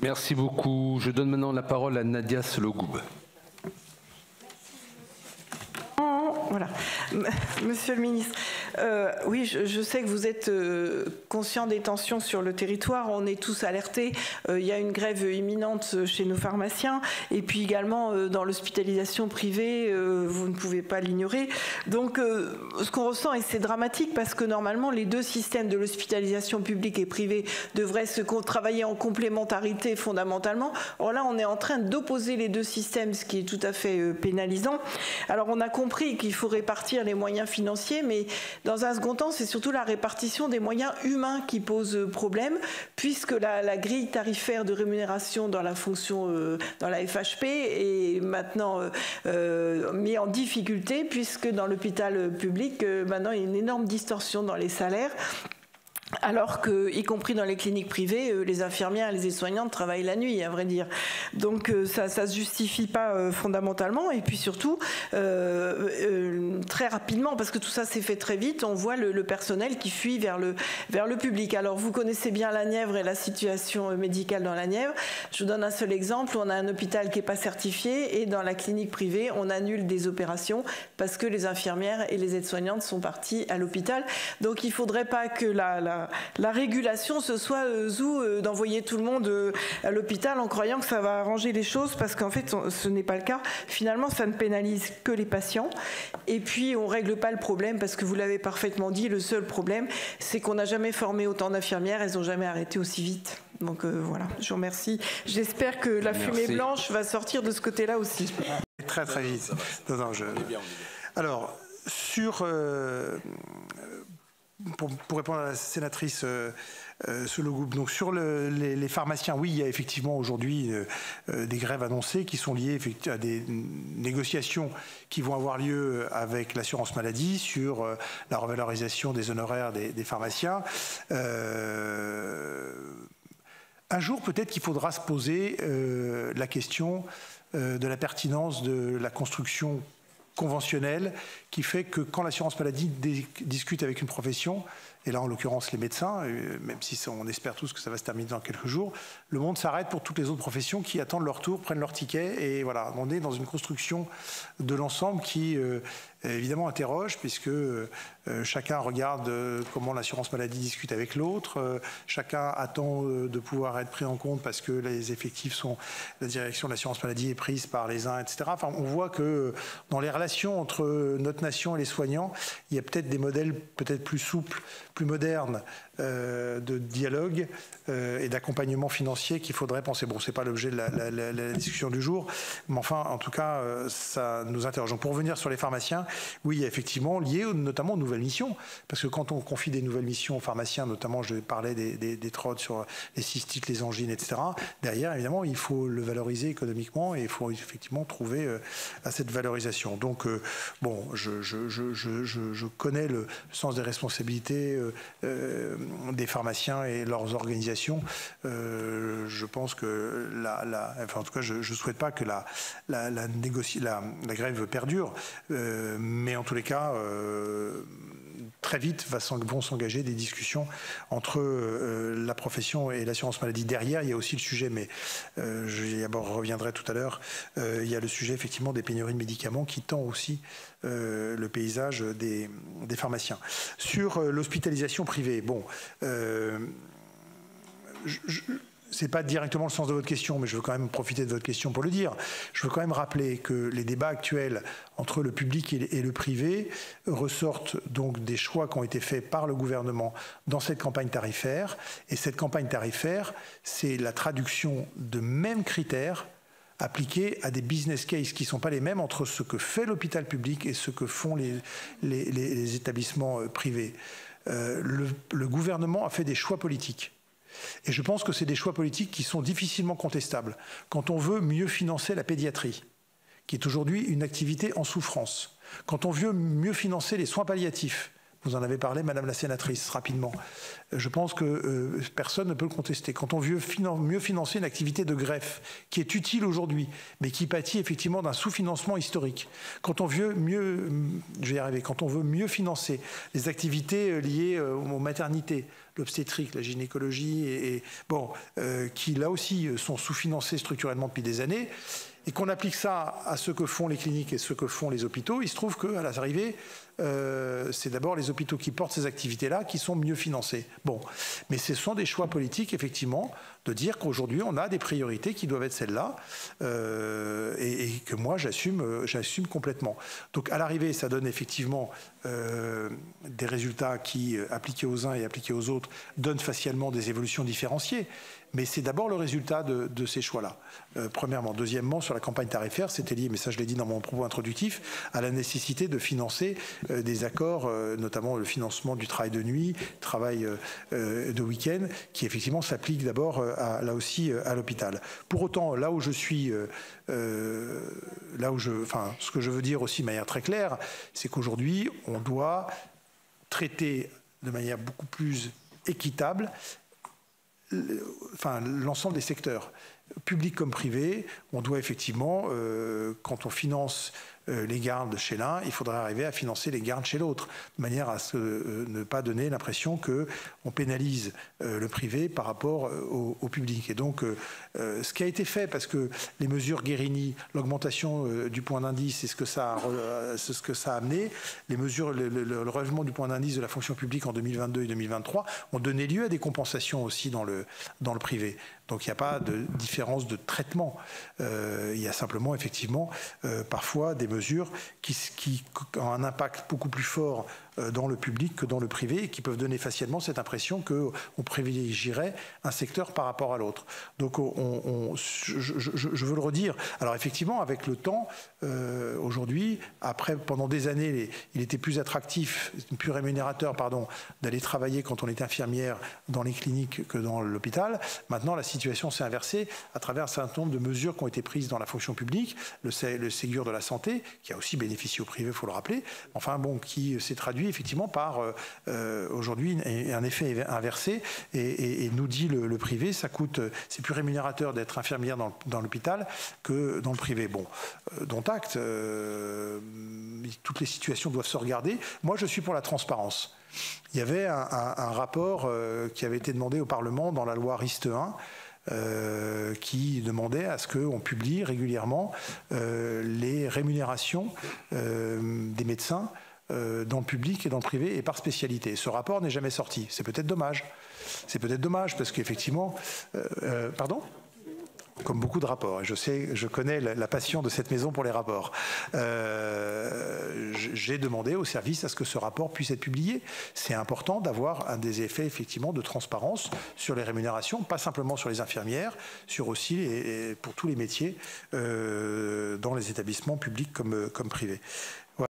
Merci beaucoup. Je donne maintenant la parole à Nadia Sologoub. Voilà. Monsieur le ministre, oui, je sais que vous êtes conscient des tensions sur le territoire. On est tous alertés. Il y a une grève imminente chez nos pharmaciens. Et puis également dans l'hospitalisation privée, vous ne pouvez pas l'ignorer. Donc, ce qu'on ressent, et c'est dramatique parce que normalement, les deux systèmes de l'hospitalisation publique et privée devraient se travailler en complémentarité fondamentalement. Or là, on est en train d'opposer les deux systèmes, ce qui est tout à fait pénalisant. Alors, on a compris qu'il faut répartir les moyens financiers, mais dans un second temps, c'est surtout la répartition des moyens humains qui pose problème, puisque la grille tarifaire de rémunération dans la fonction, dans la FHP est maintenant mise en difficulté, puisque dans l'hôpital public, maintenant, il y a une énorme distorsion dans les salaires. Alors que, y compris dans les cliniques privées, les infirmières et les aides-soignantes travaillent la nuit, à vrai dire. Donc ça se justifie pas fondamentalement. Et puis surtout, très rapidement, parce que tout ça s'est fait très vite, on voit le personnel qui fuit vers le public. Alors vous connaissez bien la Nièvre et la situation médicale dans la Nièvre. Je vous donne un seul exemple. On a un hôpital qui n'est pas certifié et dans la clinique privée, on annule des opérations parce que les infirmières et les aides-soignantes sont parties à l'hôpital. Donc il ne faudrait pas que la régulation, ce soit d'envoyer tout le monde à l'hôpital en croyant que ça va arranger les choses, parce qu'en fait, ce n'est pas le cas. Finalement, ça ne pénalise que les patients. Et puis, on ne règle pas le problème, parce que vous l'avez parfaitement dit, le seul problème, c'est qu'on n'a jamais formé autant d'infirmières, elles n'ont jamais arrêté aussi vite. Donc voilà, je vous remercie. J'espère que la fumée blanche va sortir de ce côté-là aussi. Très très vite. Non, alors, pour répondre à la sénatrice Sologoub, donc sur les pharmaciens, oui, il y a effectivement aujourd'hui des grèves annoncées qui sont liées à des négociations qui vont avoir lieu avec l'assurance maladie sur la revalorisation des honoraires des pharmaciens. Un jour, peut-être qu'il faudra se poser la question de la pertinence de la construction conventionnelle qui fait que quand l'assurance maladie discute avec une profession, et là en l'occurrence les médecins, même si on espère tous que ça va se terminer dans quelques jours, le monde s'arrête pour toutes les autres professions qui attendent leur tour, prennent leur ticket, et voilà, on est dans une construction de l'ensemble qui évidemment interroge, puisque chacun regarde comment l'assurance maladie discute avec l'autre, chacun attend de pouvoir être pris en compte parce que les effectifs sont, la direction de l'assurance maladie est prise par les uns, etc. Enfin, on voit que dans les relations entre notre nation et les soignants, il y a peut-être des modèles peut-être plus souples, plus modernes de dialogue et d'accompagnement financier qu'il faudrait penser. Bon, c'est pas l'objet de la discussion du jour, mais enfin, en tout cas, ça nous interroge. Donc, pour revenir sur les pharmaciens, oui, effectivement, lié notamment aux nouvelles missions, parce que quand on confie des nouvelles missions aux pharmaciens, notamment, je parlais des TROD sur les cystites, les angines, etc., derrière, évidemment, il faut le valoriser économiquement et il faut effectivement trouver à cette valorisation. Donc, bon, je connais le sens des responsabilités des pharmaciens et leurs organisations. Je pense que enfin, en tout cas, je ne souhaite pas que la grève perdure, mais en tous les cas, très vite vont s'engager des discussions entre la profession et l'assurance maladie. Derrière, il y a aussi le sujet, mais j'y reviendrai tout à l'heure, il y a le sujet effectivement des pénuries de médicaments qui tend aussi le paysage des pharmaciens. Sur l'hospitalisation privée, bon, c'est pas directement le sens de votre question, mais je veux quand même profiter de votre question pour le dire. Je veux quand même rappeler que les débats actuels entre le public et le privé ressortent donc des choix qui ont été faits par le gouvernement dans cette campagne tarifaire. Et cette campagne tarifaire, c'est la traduction de mêmes critères appliqués à des business cases qui ne sont pas les mêmes entre ce que fait l'hôpital public et ce que font les établissements privés. Le gouvernement a fait des choix politiques. Et je pense que c'est des choix politiques qui sont difficilement contestables. Quand on veut mieux financer la pédiatrie, qui est aujourd'hui une activité en souffrance, quand on veut mieux financer les soins palliatifs, vous en avez parlé, Madame la sénatrice, rapidement, je pense que personne ne peut le contester. Quand on veut mieux financer une activité de greffe qui est utile aujourd'hui, mais qui pâtit effectivement d'un sous-financement historique, quand on veut mieux, quand on veut mieux financer les activités liées aux maternités, l'obstétrique, la gynécologie, qui là aussi sont sous-financés structurellement depuis des années, et qu'on applique ça à ce que font les cliniques et ce que font les hôpitaux, il se trouve qu'à l'arrivée, c'est d'abord les hôpitaux qui portent ces activités-là qui sont mieux financés. Bon, mais ce sont des choix politiques, effectivement, de dire qu'aujourd'hui, on a des priorités qui doivent être celles-là, et que moi, j'assume complètement. Donc, à l'arrivée, ça donne effectivement des résultats qui, appliqués aux uns et appliqués aux autres, donnent facialement des évolutions différenciées. Mais c'est d'abord le résultat de ces choix-là, premièrement. Deuxièmement, sur la campagne tarifaire, c'était lié, mais ça je l'ai dit dans mon propos introductif, à la nécessité de financer des accords, notamment le financement du travail de nuit, travail de week-end, qui effectivement s'applique d'abord là aussi à l'hôpital. Pour autant, là où je suis, ce que je veux dire aussi de manière très claire, c'est qu'aujourd'hui, on doit traiter de manière beaucoup plus équitable l'ensemble des secteurs, public comme privé. On doit effectivement, quand on finance les gardes chez l'un, il faudra arriver à financer les gardes chez l'autre, de manière à ne pas donner l'impression qu'on pénalise le privé par rapport au public. Et donc, ce qui a été fait, parce que les mesures Guérini, l'augmentation du point d'indice, c'est ce que ça a amené, les mesures, le relèvement du point d'indice de la fonction publique en 2022 et 2023 ont donné lieu à des compensations aussi dans le privé. Donc il n'y a pas de différence de traitement. Il y a simplement effectivement parfois des mesures qui ont un impact beaucoup plus fort dans le public que dans le privé et qui peuvent donner facilement cette impression qu'on privilégierait un secteur par rapport à l'autre. Donc je veux le redire. Alors effectivement, avec le temps, aujourd'hui, pendant des années, il était plus attractif, plus rémunérateur, d'aller travailler quand on était infirmière dans les cliniques que dans l'hôpital. Maintenant, la situation s'est inversée à travers un certain nombre de mesures qui ont été prises dans la fonction publique, le Ségur de la santé, qui a aussi bénéficié au privé, il faut le rappeler, qui s'est traduit effectivement par aujourd'hui un effet inversé, et nous dit le privé, c'est plus rémunérateur d'être infirmière dans l'hôpital que dans le privé. Bon, dont acte, toutes les situations doivent se regarder. Moi, je suis pour la transparence. Il y avait un rapport qui avait été demandé au Parlement dans la loi RISTE 1, qui demandait à ce qu'on publie régulièrement les rémunérations des médecins dans le public et dans le privé et par spécialité. Ce rapport n'est jamais sorti. C'est peut-être dommage. C'est peut-être dommage parce qu'effectivement... pardon ? Comme beaucoup de rapports. Je connais la passion de cette maison pour les rapports. J'ai demandé au service à ce que ce rapport puisse être publié. C'est important d'avoir des effets effectivement de transparence sur les rémunérations, pas simplement sur les infirmières, sur aussi et pour tous les métiers dans les établissements publics comme privés. Voilà.